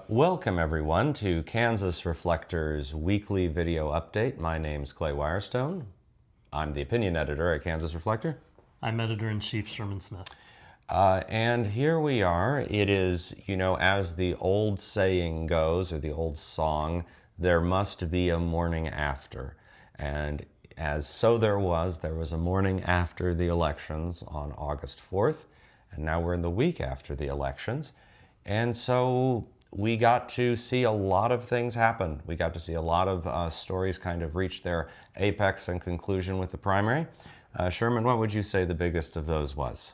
Welcome everyone to Kansas Reflector's weekly video update. My name's Clay Wirestone. I'm the opinion editor at Kansas Reflector. I'm editor-in-chief Sherman Smith. And here we are. It is, as the old saying goes, or the old song, there must be a morning after. And as so there was a morning after the elections on August 4th, and now we're in the week after the elections. And so we got to see a lot of things happen. We got to see a lot of stories kind of reach their apex and conclusion with the primary. Sherman, what would you say the biggest of those was?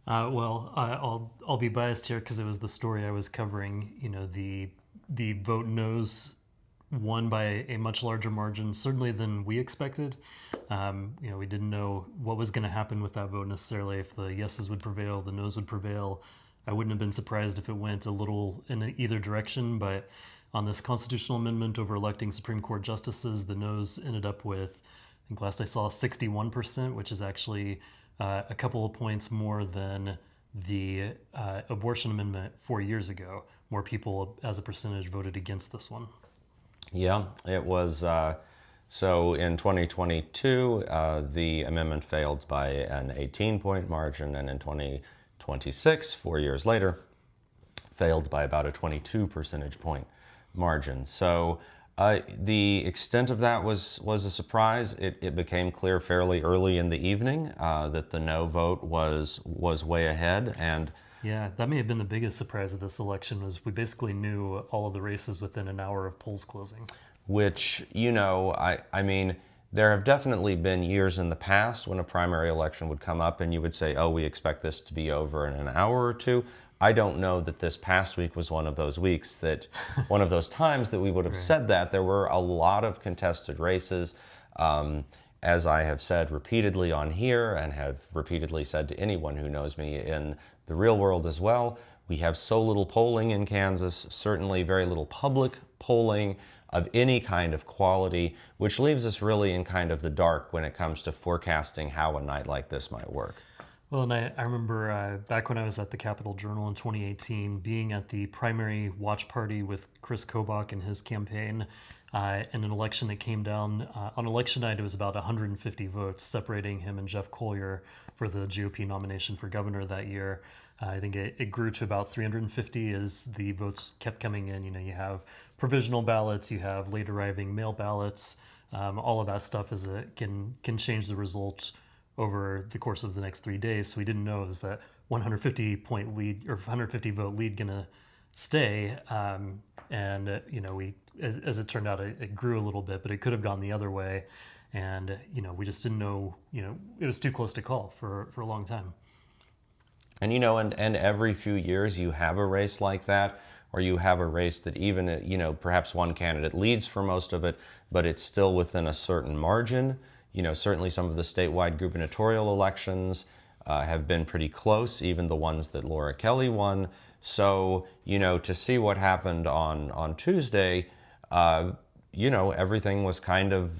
I'll be biased here because it was the story I was covering. The vote no's won by a much larger margin, certainly than we expected. We didn't know what was going to happen with that vote necessarily. If the yeses would prevail, the no's would prevail. I wouldn't have been surprised if it went a little in either direction, but on this constitutional amendment over electing Supreme Court justices, the no's ended up with, I think last I saw, 61%, which is actually a couple of points more than the abortion amendment 4 years ago. More people as a percentage voted against this one. Yeah, it was. So in 2022, the amendment failed by an 18-point margin, and in 2026, 4 years later, failed by about a 22 percentage point margin. So the extent of that was a surprise. It became clear fairly early in the evening that the no vote was way ahead. And yeah, that may have been the biggest surprise of this election, was we basically knew all of the races within an hour of polls closing. Which, I mean, there have definitely been years in the past when a primary election would come up and you would say, oh, we expect this to be over in an hour or two. I don't know that this past week was one of those weeks that, one of those times that we would have Right. said that. There were a lot of contested races. As I have said repeatedly on here and have repeatedly said to anyone who knows me in the real world as well, we have so little polling in Kansas, certainly very little public polling of any kind of quality, which leaves us really in kind of the dark when it comes to forecasting how a night like this might work. Well, and I remember back when I was at the Capitol Journal in 2018, being at the primary watch party with Chris Kobach and his campaign, in an election that came down on election night. It was about 150 votes separating him and Jeff Colyer for the GOP nomination for governor that year. I think it grew to about 350 as the votes kept coming in. You have provisional ballots, you have late arriving mail ballots. All of that stuff can change the result over the course of the next 3 days. So we didn't know, is that 150 point lead or 150 vote lead gonna stay? As it turned out, it grew a little bit, but it could have gone the other way. And we just didn't know. It was too close to call for a long time. And and every few years you have a race like that, or you have a race that even perhaps one candidate leads for most of it, but it's still within a certain margin. Certainly some of the statewide gubernatorial elections have been pretty close, even the ones that Laura Kelly won. So, to see what happened on Tuesday, everything was kind of,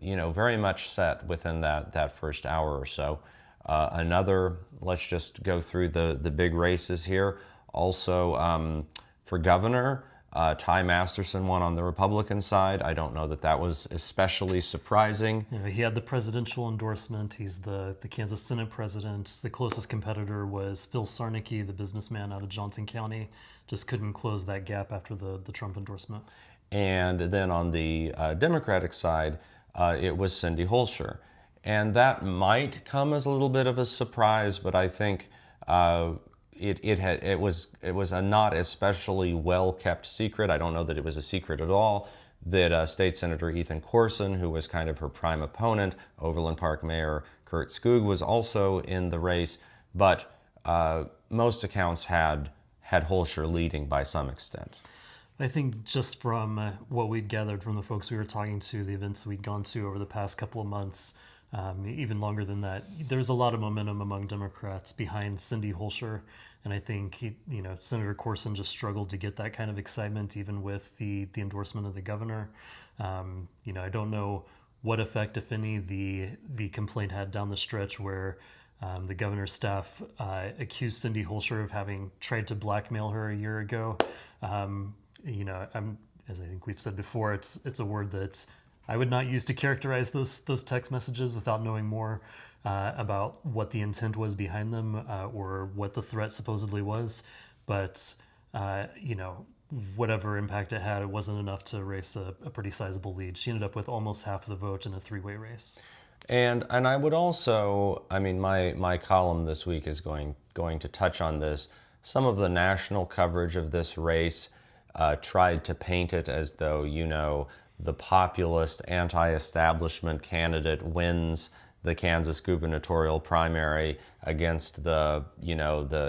very much set within that first hour or so. Let's just go through the big races here. Also, for governor, Ty Masterson won on the Republican side. I don't know that was especially surprising. He had the presidential endorsement. He's the Kansas Senate president. The closest competitor was Phil Sarnicki, the businessman out of Johnson County. Just couldn't close that gap after the Trump endorsement. And then on the Democratic side, it was Cindy Holscher. And that might come as a little bit of a surprise, but I think it was a not especially well kept secret. I don't know that it was a secret at all, that State Senator Ethan Corson, who was kind of her prime opponent, Overland Park Mayor Kurt Skoog, was also in the race, but most accounts had Holscher leading by some extent. I think just from what we'd gathered from the folks we were talking to, the events we'd gone to over the past couple of months, even longer than that, there's a lot of momentum among Democrats behind Cindy Holscher. And I think Senator Corson just struggled to get that kind of excitement, even with the endorsement of the governor. I don't know what effect, if any, the complaint had down the stretch where the governor's staff accused Cindy Holscher of having tried to blackmail her a year ago. As I think we've said before, it's a word that I would not use to characterize those text messages without knowing more about what the intent was behind them or what the threat supposedly was. But whatever impact it had, it wasn't enough to race a pretty sizable lead. She ended up with almost half of the vote in a three-way race. And I would also, I mean, my column this week is going to touch on this. Some of the national coverage of this race tried to paint it as though, the populist anti-establishment candidate wins the Kansas gubernatorial primary against the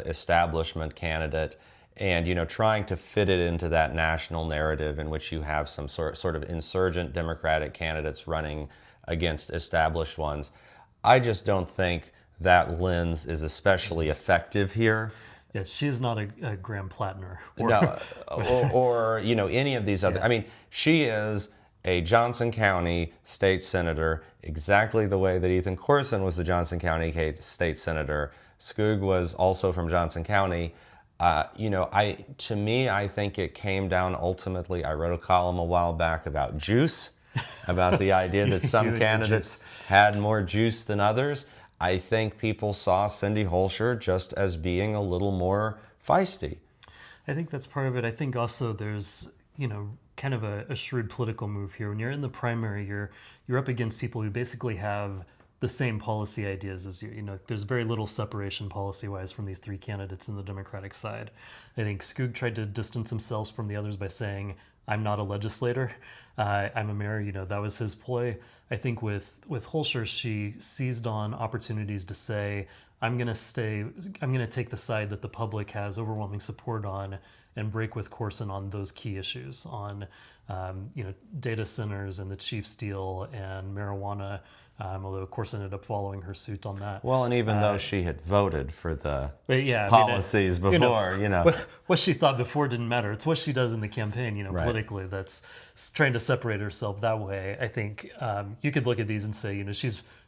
establishment candidate, and trying to fit it into that national narrative in which you have some sort of insurgent Democratic candidates running against established ones. I just don't think that lens is especially effective here. Yeah, she's not a Graham Plattner. No, or any of these other. Yeah. I mean, she is a Johnson County state senator, exactly the way that Ethan Corson was the Johnson County state senator. Skoog was also from Johnson County. To me, I think it came down ultimately. I wrote a column a while back about juice, about the idea that some candidates had more juice than others. I think people saw Cindy Holscher just as being a little more feisty. I think that's part of it. I think also there's, kind of a shrewd political move here. When you're in the primary, you're up against people who basically have the same policy ideas as you. There's very little separation policy-wise from these three candidates in the Democratic side. I think Skoog tried to distance himself from the others by saying, I'm not a legislator, I'm a mayor. That was his ploy. I think with Holscher, she seized on opportunities to say, I'm going to take the side that the public has overwhelming support on and break with Corson on those key issues on, data centers and the Chiefs deal and marijuana, although Corson ended up following her suit on that. Well, and even though she had voted for the yeah, policies before, What she thought before didn't matter. It's what she does in the campaign, Right. politically, that's trying to separate herself that way. I think you could look at these and say,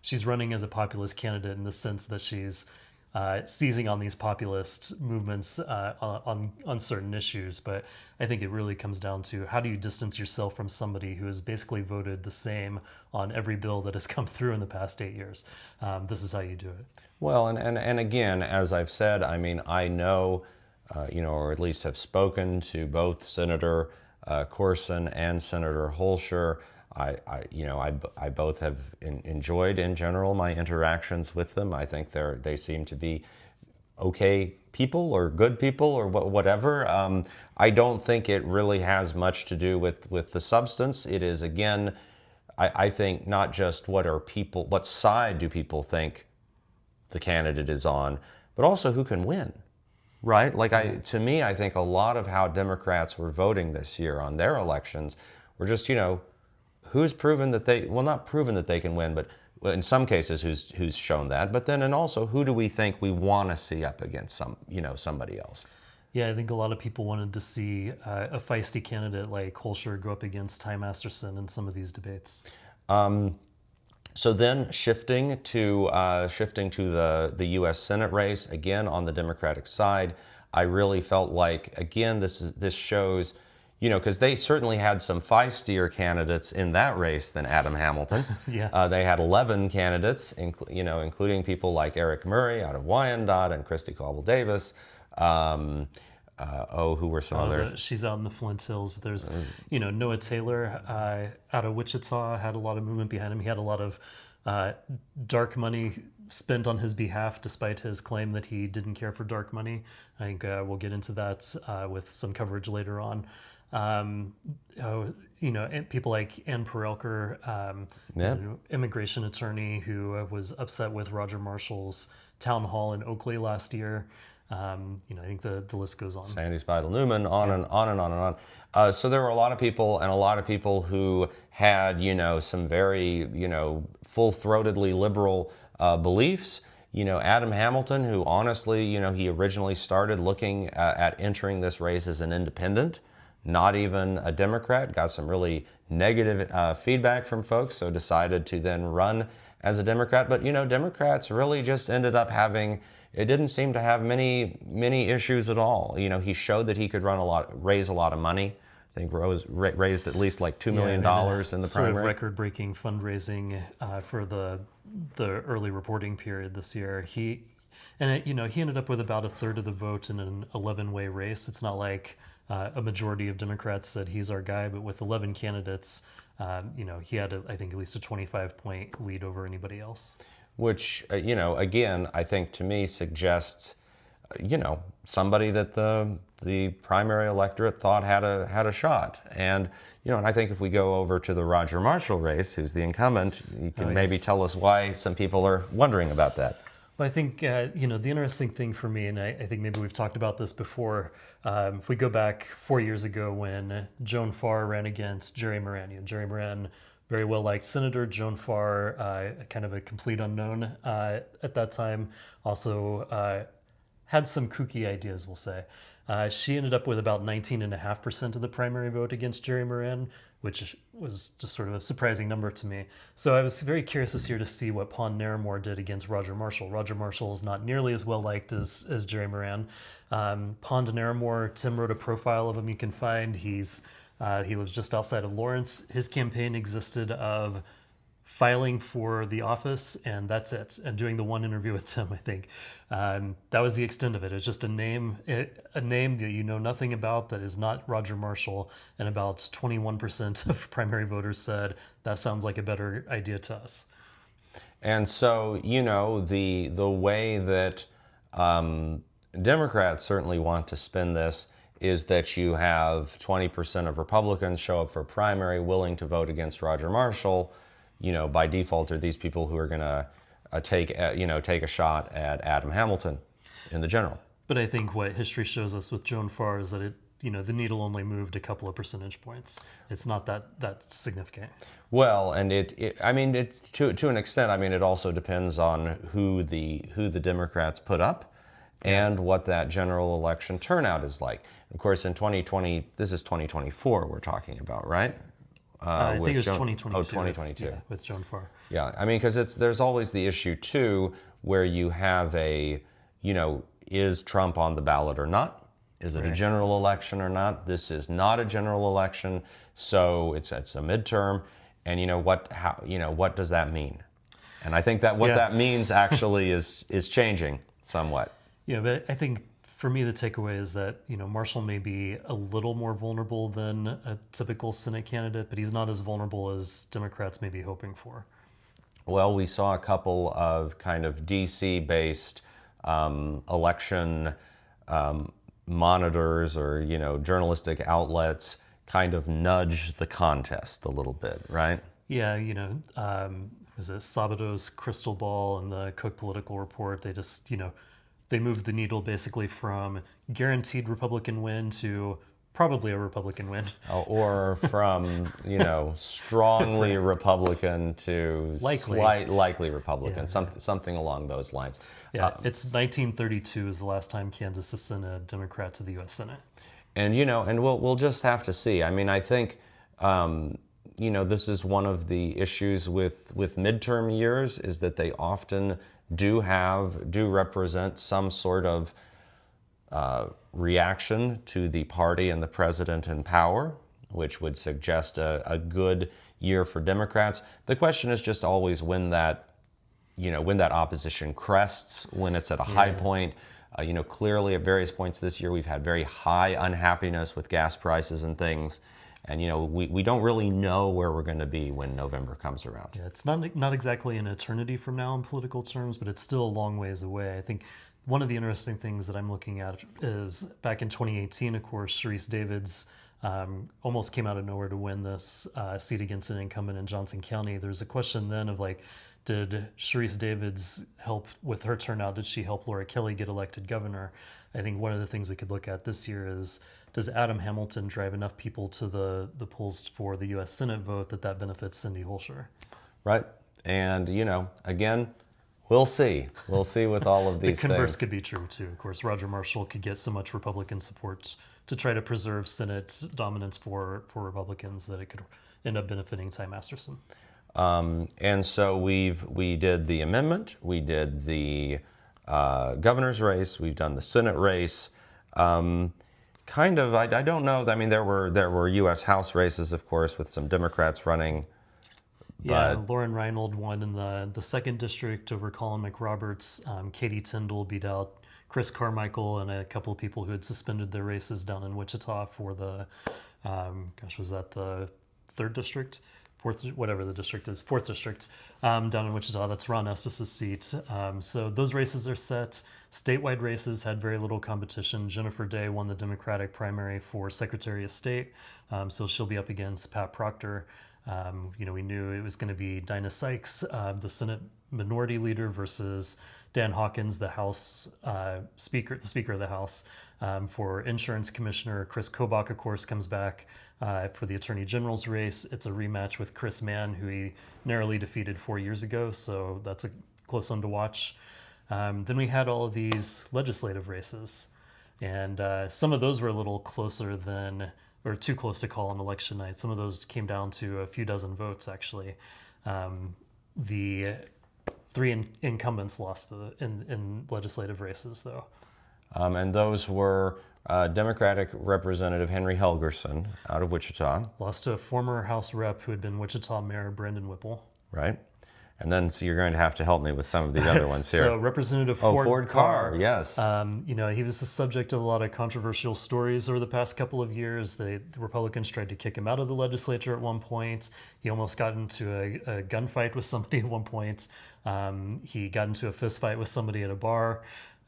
she's running as a populist candidate in the sense that she's seizing on these populist movements on certain issues. But I think it really comes down to how do you distance yourself from somebody who has basically voted the same on every bill that has come through in the past 8 years. This is how you do it. Well, and again, as I've said, I mean, I know, or at least have spoken to both Senator Corson and Senator Holscher. I both have enjoyed in general my interactions with them. I think they seem to be okay people or good people or whatever. I don't think it really has much to do with the substance. It is, again, I think not just what side do people think the candidate is on, but also who can win, right? To me, I think a lot of how Democrats were voting this year on their elections were just, who's proven that not proven that they can win, but in some cases who's shown that, but then and also who do we think we want to see up against somebody else. Yeah, I think a lot of people wanted to see a feisty candidate like Holscher go up against Ty Masterson in some of these debates. So then shifting to the U.S. Senate race, again on the Democratic side, I really felt like, again, this shows, because they certainly had some feistier candidates in that race than Adam Hamilton. Yeah. They had 11 candidates, including people like Eric Murray out of Wyandotte and Christy Cobble Davis. Who were some others? She's out in the Flint Hills, but there's, Noah Taylor out of Wichita had a lot of movement behind him. He had a lot of dark money spent on his behalf, despite his claim that he didn't care for dark money. I think we'll get into that with some coverage later on. People like Ann Perelker, immigration attorney who was upset with Roger Marshall's town hall in Oakley last year. I think the list goes on. Sandy Spidel Newman, on and on and on and on. So there were a lot of people who had, some very, full-throatedly liberal beliefs. Adam Hamilton, who honestly, he originally started looking at entering this race as an independent, not even a Democrat, got some really negative feedback from folks, so decided to then run as a Democrat. But Democrats really just ended up having. It didn't seem to have many issues at all. He showed that he could raise a lot of money. I think raised at least like $2 million in the sort primary. of record-breaking fundraising for the early reporting period this year. He ended up with about a third of the vote in an 11-way race. It's not like a majority of Democrats said he's our guy, but with 11 candidates, he had I think at least a 25-point lead over anybody else. Which again, I think to me suggests somebody that the primary electorate thought had a shot. And and I think if we go over to the Roger Marshall race, who's the incumbent, you can maybe tell us why some people are wondering about that. Well, I think the interesting thing for me, and I think maybe we've talked about this before. If we go back 4 years ago when Joan Farr ran against Jerry Moran, Jerry Moran, very well liked senator. Joan Farr, kind of a complete unknown at that time, also had some kooky ideas, we'll say. She ended up with about 19.5% of the primary vote against Jerry Moran, which was just sort of a surprising number to me. So I was very curious this year to see what Pond Naramore did against Roger Marshall. Roger Marshall is not nearly as well liked as Jerry Moran. Pond Naramore, Tim wrote a profile of him you can find. He lives just outside of Lawrence. His campaign existed of filing for the office, and that's it. And doing the one interview with Tim, I think. That was the extent of it. It's just a name that you know nothing about, that is not Roger Marshall, and about 21% of primary voters said, that sounds like a better idea to us. And so, the way that Democrats certainly want to spin this is that you have 20% of Republicans show up for a primary willing to vote against Roger Marshall. By default, are these people who are going to take a shot at Adam Hamilton in the general. But I think what history shows us with Joan Farr is that the needle only moved a couple of percentage points. It's not that significant. Well, and it's to an extent. I mean, it also depends on who the Democrats put up, and what that general election turnout is like. Of course, in 2020, this is 2024 we're talking about, right? I think it was 2022. Oh, 2022. With Joan Farr. Yeah, I mean, because there's always the issue too, where you have is Trump on the ballot or not? Is it a general election or not? This is not a general election, so it's a midterm, and what does that mean? And I think that what that means actually is changing somewhat. Yeah, but I think for me, the takeaway is that, Marshall may be a little more vulnerable than a typical Senate candidate, but he's not as vulnerable as Democrats may be hoping for. Well, we saw a couple of kind of DC-based election monitors or, journalistic outlets kind of nudge the contest a little bit, right? Yeah, was it Sabato's Crystal Ball and the Cook Political Report? They just, they moved the needle basically from guaranteed Republican win to probably a Republican win. Or from, strongly Republican to likely Republican, something along those lines. Yeah, it's 1932 is the last time Kansas has sent a Democrat to the U.S. Senate. And, and we'll just have to see. I mean, I think, this is one of the issues with midterm years, is that they often do represent some sort of reaction to the party and the president in power, which would suggest a good year for Democrats. The question is just always when that opposition crests, when it's at a high point. Clearly at various points this year, we've had very high unhappiness with gas prices and things. And, we don't really know where we're going to be when November comes around. Yeah, it's not exactly an eternity from now in political terms, but it's still a long ways away. I think one of the interesting things that I'm looking at is back in 2018, of course, Sharice Davids almost came out of nowhere to win this seat against an incumbent in Johnson County. There's a question then of did Sharice Davids help with her turnout? Did she help Laura Kelly get elected governor? I think one of the things we could look at this year is, does Adam Hamilton drive enough people to the polls for the U.S. Senate vote that benefits Cindy Holscher? Right. And, again, we'll see. We'll see with all of these things. The converse could be true, too. Of course, Roger Marshall could get so much Republican support to try to preserve Senate dominance for Republicans that it could end up benefiting Ty Masterson. And so we did the amendment, we did the governor's race, we've done the Senate race. I don't know. I mean, there were U.S. House races, of course, with some Democrats running, Yeah, but Lauren Reinhold won in the second district over Colin McRoberts. Katie Tyndall beat out Chris Carmichael and a couple of people who had suspended their races down in Wichita for the, was that the third district? Fourth, whatever the district is, fourth district, down in Wichita. That's Ron Estes' seat. So those races are set. Statewide races had very little competition. Jennifer Day won the Democratic primary for Secretary of State, so she'll be up against Pat Proctor. We knew it was going to be Dinah Sykes, the Senate Minority Leader, versus Dan Hawkins, the House Speaker, the Speaker of the House. For Insurance Commissioner, Chris Kobach, of course, comes back for the Attorney General's race. It's a rematch with Chris Mann, who he narrowly defeated 4 years ago, so that's a close one to watch. Then we had all of these legislative races, and some of those were a little closer than, or too close to call on election night. Some of those came down to a few dozen votes, actually. The three incumbents lost in legislative races, though. and those were Democratic Representative Henry Helgerson out of Wichita, Lost to a former House rep who had been Wichita Mayor Brandon Whipple. right? And then so you're going to have to help me with some of the other ones here. So Representative Ford Carr, yes. He was the subject of a lot of controversial stories over the past couple of years. The Republicans tried to kick him out of the legislature at one point. He almost got into a gunfight with somebody at one point. He got into a fist fight with somebody at a bar.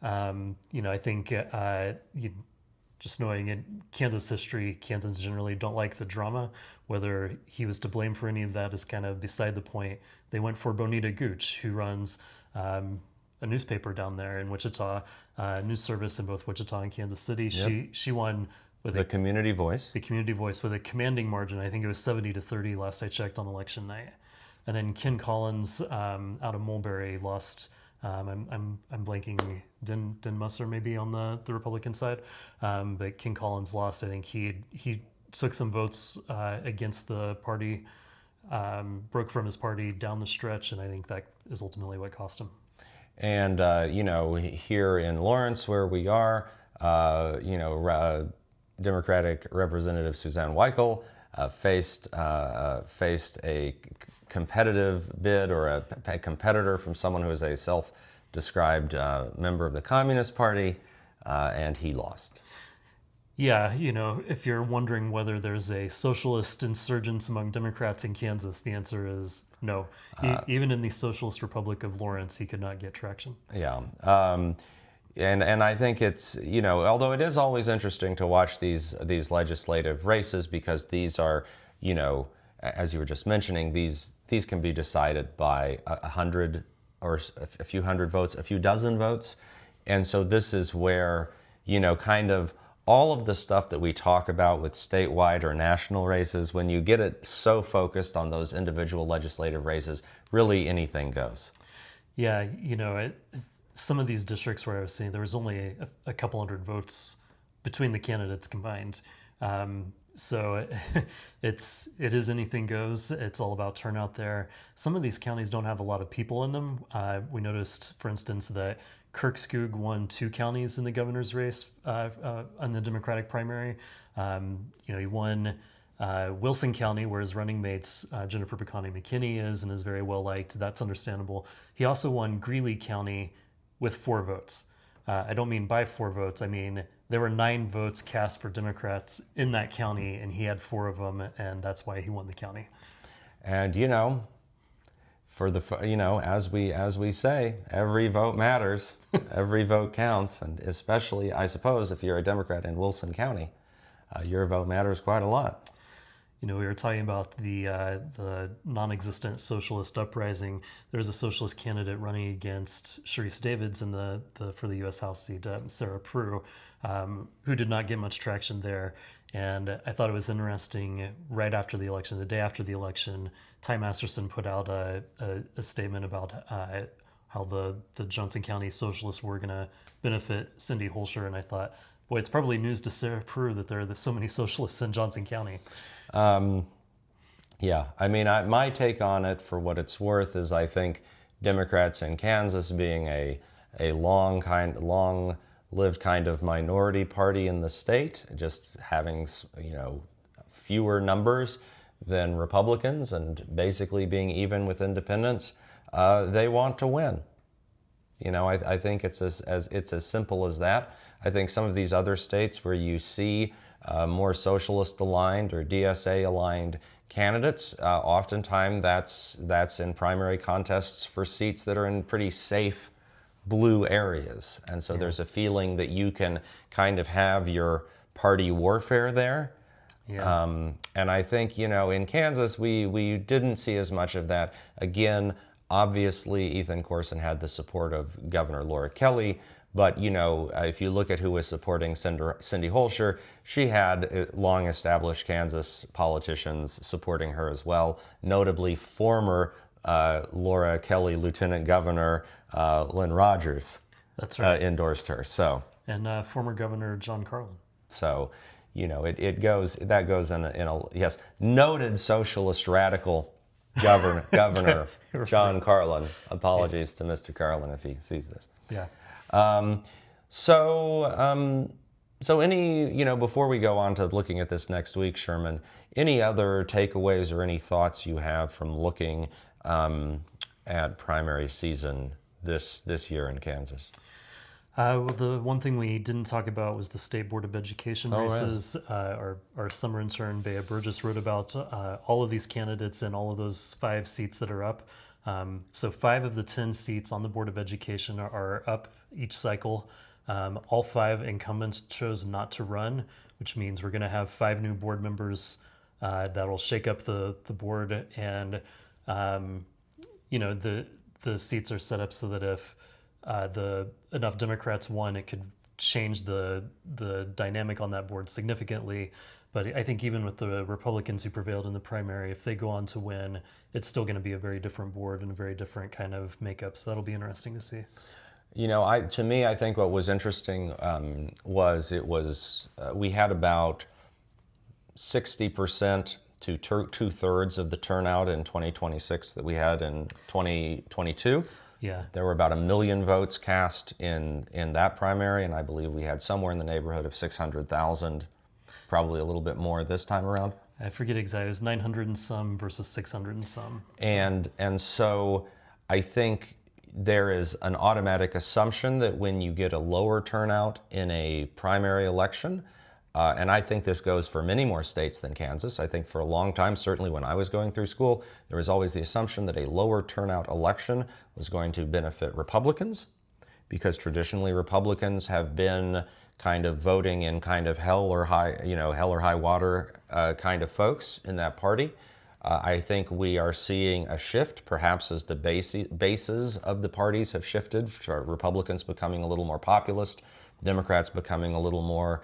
I think just knowing in Kansas history, Kansans generally don't like the drama. Whether he was to blame for any of that is kind of beside the point. They went for Bonita Gooch, who runs a newspaper down there in Wichita, news service in both Wichita and Kansas City. Yep. She won with The Community Voice. the Community Voice with a commanding margin. I think it was 70-30 last I checked on election night. And then Ken Collins out of Mulberry lost. I'm blanking. Den Musser maybe on the Republican side, but Ken Collins lost. I think he took some votes against the party, broke from his party down the stretch, and I think that is ultimately what cost him. And, here in Lawrence, where we are, Democratic Representative Suzanne Weichel faced a competitive bid or a competitor from someone who is a self-described member of the Communist Party, and he lost. Yeah, if you're wondering whether there's a socialist insurgence among Democrats in Kansas, the answer is no. Even in the Socialist Republic of Lawrence, he could not get traction. Yeah. And I think it's, although it is always interesting to watch these legislative races, because these are, as you were just mentioning, these can be decided by 100 or a few hundred votes, a few dozen votes. And so this is where, kind of all of the stuff that we talk about with statewide or national races, when you get it so focused on those individual legislative races, really anything goes. Yeah, some of these districts where I was seeing there was only a couple hundred votes between the candidates combined. So it is anything goes. It's all about turnout there. Some of these counties don't have a lot of people in them. We noticed, for instance, that Kirkskog won 2 counties in the governor's race on the Democratic primary. He won Wilson County, where his running mates Jennifer Pecani McKinney is and is very well liked. That's understandable. He also won Greeley County with 4 votes. I don't mean by 4 votes. I mean there were 9 votes cast for Democrats in that county, and he had 4 of them, and that's why he won the county. And as we say, every vote matters, every vote counts, and especially, I suppose, if you're a Democrat in Wilson County, your vote matters quite a lot. We were talking about the non-existent socialist uprising. There's a socialist candidate running against Sharice Davids for the U.S. House seat, Sarah Prue, who did not get much traction there. And I thought it was interesting. Right after the election, the day after the election, Ty Masterson put out a statement about how the Johnson County Socialists were going to benefit Cindy Holscher, and I thought, boy, it's probably news to Sarah Prue that there are so many socialists in Johnson County. Yeah, I mean, my take on it, for what it's worth, is I think Democrats in Kansas, being a long-lived kind of minority party in the state, just having fewer numbers than Republicans, and basically being even with independents, they want to win. I think it's as simple as that. I think some of these other states where you see more socialist aligned or DSA aligned candidates, oftentimes that's in primary contests for seats that are in pretty safe blue areas, and so there's a feeling that you can kind of have your party warfare there. Yeah. And I think, in Kansas, we didn't see as much of that. Again, obviously, Ethan Corson had the support of Governor Laura Kelly, but, if you look at who was supporting Cindy Holscher, she had long-established Kansas politicians supporting her as well, notably former Laura Kelly Lieutenant Governor Lynn Rogers. That's right. Endorsed her. And former Governor John Carlin. So, it goes in a yes, noted socialist radical governor John Carlin. Apologies to Mr. Carlin if he sees this. Yeah. So any, before we go on to looking at this next week, Sherman, any other takeaways or any thoughts you have from looking at primary season this year in Kansas? Well, the one thing we didn't talk about was the State Board of Education races. Right. Our summer intern, Bea Burgess, wrote about all of these candidates and all of those 5 seats that are up. So 5 of the 10 seats on the Board of Education are up each cycle. All 5 incumbents chose not to run, which means we're going to have 5 new board members that will shake up the board. And, the seats are set up so that if enough Democrats won, it could change the dynamic on that board significantly. But I think even with the Republicans who prevailed in the primary, if they go on to win, it's still going to be a very different board and a very different kind of makeup. So that'll be interesting to see. To me, I think what was interesting was we had about 60% to 2/3 of the turnout in 2026 that we had in 2022. Yeah. There were about 1 million votes cast in that primary, and I believe we had somewhere in the neighborhood of 600,000, probably a little bit more this time around. I forget exactly. It was 900 and some versus 600 and some. And so I think there is an automatic assumption that when you get a lower turnout in a primary election, and I think this goes for many more states than Kansas. I think for a long time, certainly when I was going through school, there was always the assumption that a lower turnout election was going to benefit Republicans, because traditionally Republicans have been kind of voting in kind of hell or high water kind of folks in that party. I think we are seeing a shift, perhaps as the bases of the parties have shifted, for Republicans becoming a little more populist, Democrats becoming a little more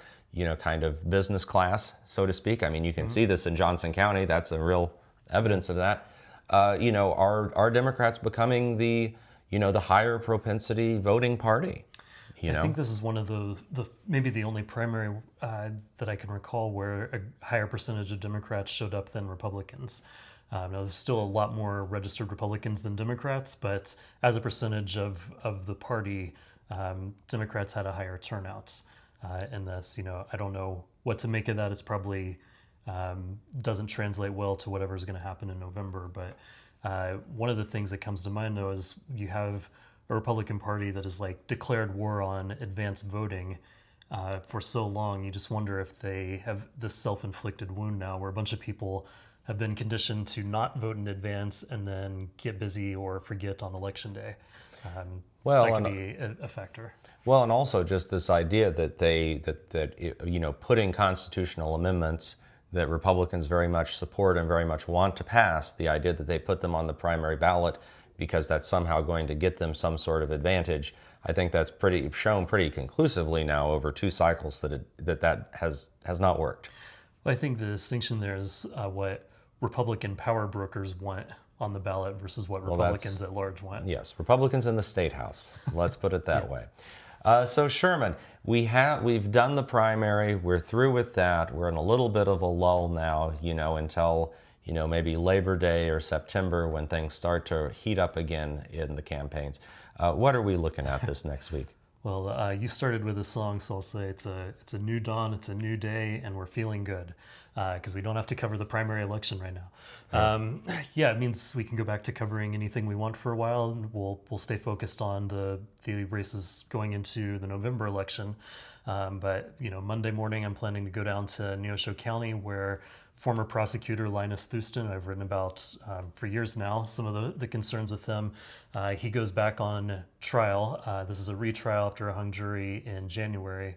kind of business class, so to speak. I mean, you can see this in Johnson County. That's a real evidence of that. Are Democrats becoming the higher propensity voting party? I think this is one of the maybe the only primary that I can recall where a higher percentage of Democrats showed up than Republicans. Now, there's still a lot more registered Republicans than Democrats, but as a percentage of the party, Democrats had a higher turnout. In this, I don't know what to make of that. It's probably doesn't translate well to whatever's going to happen in November. But one of the things that comes to mind, though, is you have a Republican Party that has declared war on advance voting for so long. You just wonder if they have this self-inflicted wound now, where a bunch of people have been conditioned to not vote in advance and then get busy or forget on election day. That could be a factor. Well, and also just this idea that putting constitutional amendments that Republicans very much support and very much want to pass, the idea that they put them on the primary ballot because that's somehow going to get them some sort of advantage, I think that's shown pretty conclusively now over 2 cycles that has not worked. Well, I think the distinction there is what Republican power brokers want on the ballot versus what Republicans at large want. Yes, Republicans in the State House. Let's put it that way. So Sherman, we've done the primary. We're through with that. We're in a little bit of a lull now, until maybe Labor Day or September when things start to heat up again in the campaigns. What are we looking at this next week? Well, you started with a song, so I'll say it's a new dawn, it's a new day, and we're feeling good because we don't have to cover the primary election right now. Yeah, it means we can go back to covering anything we want for a while, and we'll stay focused on the races going into the November election. But Monday morning, I'm planning to go down to Neosho County, where former prosecutor Linus Thurston, I've written about for years now, some of the concerns with him. He goes back on trial. This is a retrial after a hung jury in January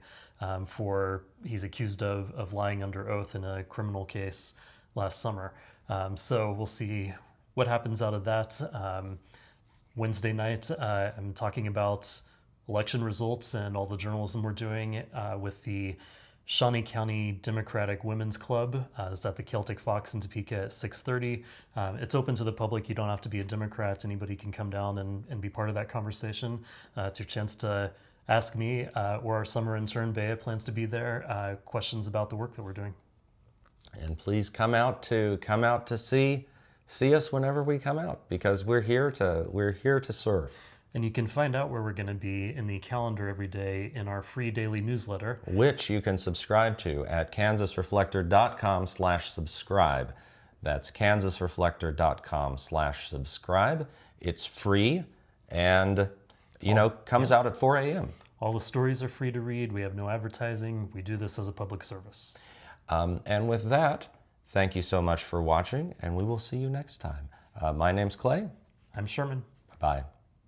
he's accused of lying under oath in a criminal case last summer. So we'll see what happens out of that. Wednesday night, I'm talking about election results and all the journalism we're doing with the Shawnee County Democratic Women's Club. It's at the Celtic Fox in Topeka at 6:30. It's open to the public. You don't have to be a Democrat. Anybody can come down and be part of that conversation. It's your chance to ask me or our summer intern, Bea, plans to be there, questions about the work that we're doing. And please come out to see us whenever we come out, because we're here to serve. And you can find out where we're going to be in the calendar every day in our free daily newsletter, which you can subscribe to at kansasreflector.com/subscribe. That's kansasreflector.com/subscribe. It's free and, comes out at 4 a.m. All the stories are free to read. We have no advertising. We do this as a public service. And with that, thank you so much for watching, and we will see you next time. My name's Clay. I'm Sherman. Bye-bye.